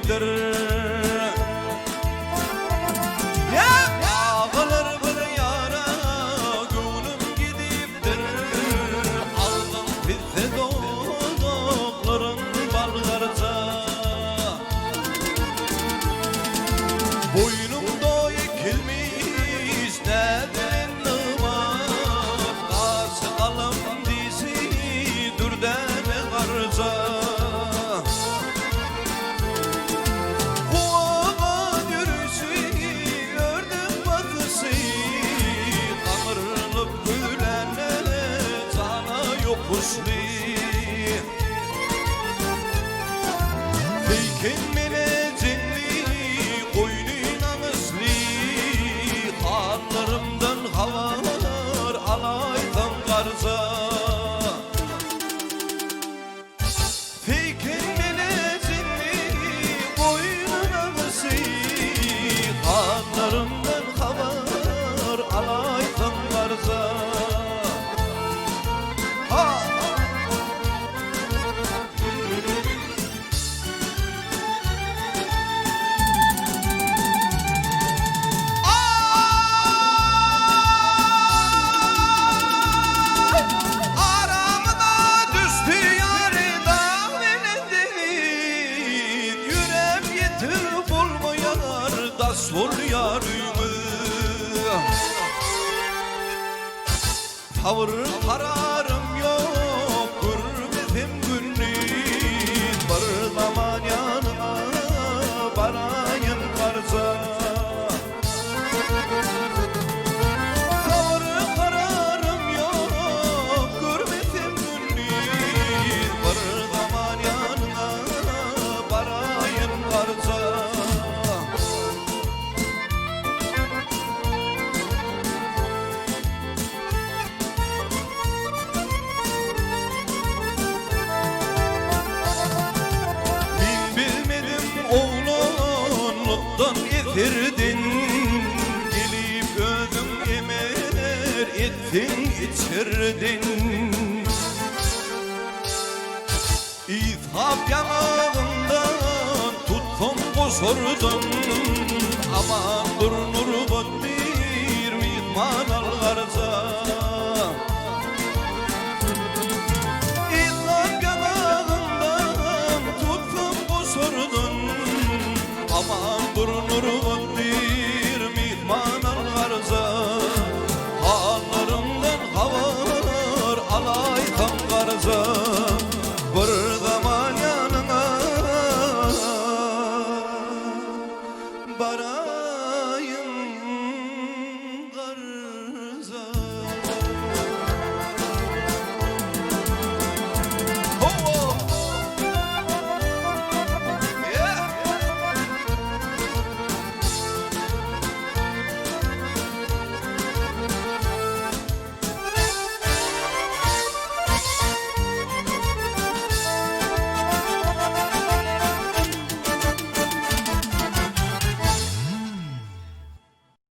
gidiptir. Ağlar bir yara gönlüm gidiptir. Aldım bize dodokların balgarca. Boynumda ekilmiş neden ımak, karşı kalım dizi dürden karca. Bu ağa yürüyüşü ördüm batısı, kanırılıp gülenlere cana yokuşlu. Feyken meneceli koynuna mısli, kanlarımdan havalar alaydan karca. Feyken meneceli koynuna mısli, kanlarımdan havalar alaydan karca. Ha! Sol yarımı tavır kararım yok, gürbetim günlük bir zaman yanına barayım karza. Tavır kararım yok, gürbetim günlük bir zaman yanına barayım karza. Oğlanlıktan getirdin, gelip özüm emer ettin içirdin. İthap yanağından tuttum kusurdun, aman dur nurbun bir mihman algarza. İthap yanağından tuttum kusurdun, aman